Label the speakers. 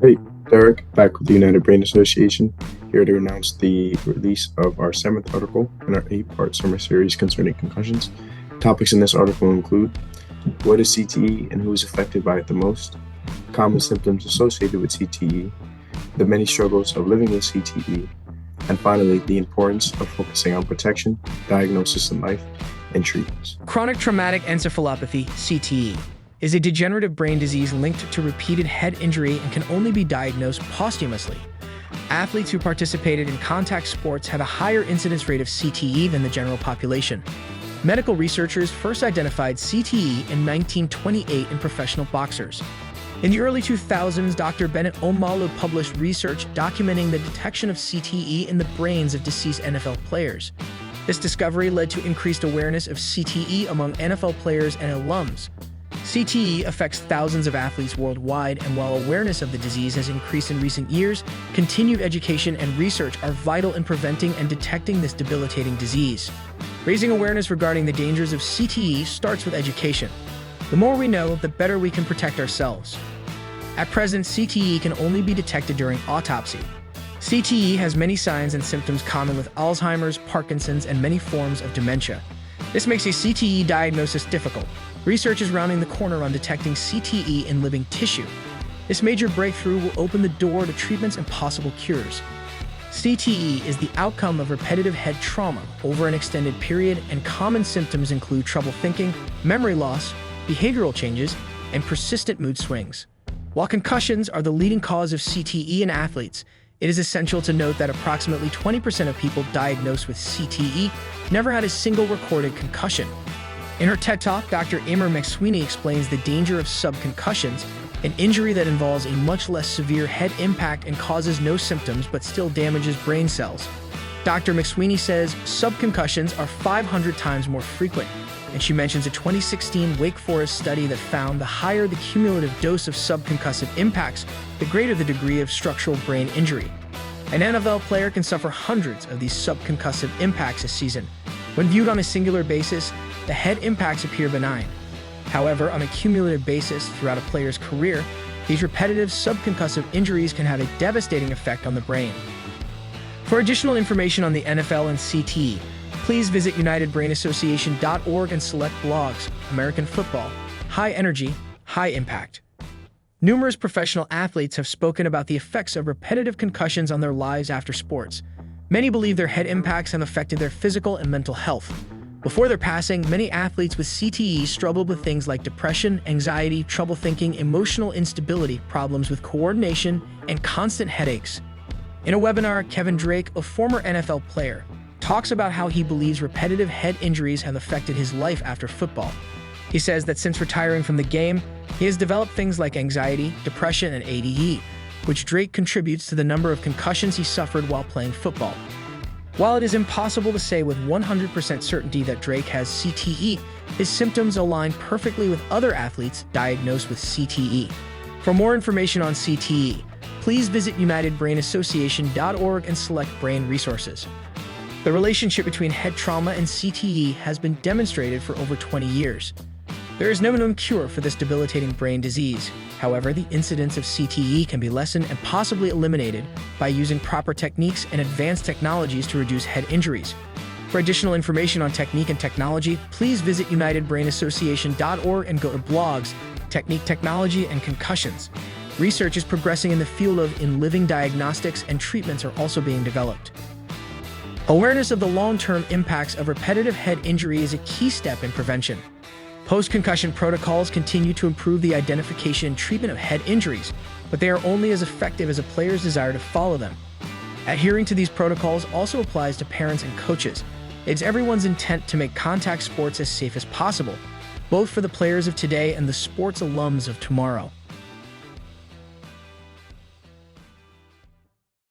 Speaker 1: Hey, Derek, back with the United Brain Association, here to announce the release of our seventh article in our eight-part summer series concerning concussions. Topics in this article include what is CTE and who is affected by it the most, common symptoms associated with CTE, the many struggles of living with CTE, and finally, the importance of focusing on protection, diagnosis in life, and treatments.
Speaker 2: Chronic traumatic encephalopathy, CTE, is a degenerative brain disease linked to repeated head injury and can only be diagnosed posthumously. Athletes who participated in contact sports have a higher incidence rate of CTE than the general population. Medical researchers first identified CTE in 1928 in professional boxers. In the early 2000s, Dr. Bennett Omalu published research documenting the detection of CTE in the brains of deceased NFL players. This discovery led to increased awareness of CTE among NFL players and alums. CTE affects thousands of athletes worldwide, and while awareness of the disease has increased in recent years, continued education and research are vital in preventing and detecting this debilitating disease. Raising awareness regarding the dangers of CTE starts with education. The more we know, the better we can protect ourselves. At present, CTE can only be detected during autopsy. CTE has many signs and symptoms common with Alzheimer's, Parkinson's, and many forms of dementia. This makes a CTE diagnosis difficult. Research is rounding the corner on detecting CTE in living tissue. This major breakthrough will open the door to treatments and possible cures. CTE is the outcome of repetitive head trauma over an extended period, and common symptoms include trouble thinking, memory loss, behavioral changes, and persistent mood swings. While concussions are the leading cause of CTE in athletes, it is essential to note that approximately 20% of people diagnosed with CTE never had a single recorded concussion. In her TED Talk, Dr. Emer McSweeney explains the danger of subconcussions, an injury that involves a much less severe head impact and causes no symptoms but still damages brain cells. Dr. McSweeney says subconcussions are 500 times more frequent, and she mentions a 2016 Wake Forest study that found the higher the cumulative dose of subconcussive impacts, the greater the degree of structural brain injury. An NFL player can suffer hundreds of these subconcussive impacts a season. When viewed on a singular basis, the head impacts appear benign. However, on a cumulative basis throughout a player's career, these repetitive subconcussive injuries can have a devastating effect on the brain. For additional information on the NFL and CTE, please visit UnitedBrainAssociation.org and select blogs, American Football, High Energy, High Impact. Numerous professional athletes have spoken about the effects of repetitive concussions on their lives after sports. Many believe their head impacts have affected their physical and mental health. Before their passing, many athletes with CTE struggled with things like depression, anxiety, trouble thinking, emotional instability, problems with coordination, and constant headaches. In a webinar, Kevin Drake, a former NFL player, talks about how he believes repetitive head injuries have affected his life after football. He says that since retiring from the game, he has developed things like anxiety, depression, and ADD, which Drake contributes to the number of concussions he suffered while playing football. While it is impossible to say with 100% certainty that Drake has CTE, his symptoms align perfectly with other athletes diagnosed with CTE. For more information on CTE, please visit UnitedBrainAssociation.org and select Brain Resources. The relationship between head trauma and CTE has been demonstrated for over 20 years. There is no known cure for this debilitating brain disease. However, the incidence of CTE can be lessened and possibly eliminated by using proper techniques and advanced technologies to reduce head injuries. For additional information on technique and technology, please visit UnitedBrainAssociation.org and go to blogs, Technique, Technology, and Concussions. Research is progressing in the field of in-living diagnostics, and treatments are also being developed. Awareness of the long-term impacts of repetitive head injury is a key step in prevention. Post-concussion protocols continue to improve the identification and treatment of head injuries, but they are only as effective as a player's desire to follow them. Adhering to these protocols also applies to parents and coaches. It's everyone's intent to make contact sports as safe as possible, both for the players of today and the sports alums of tomorrow.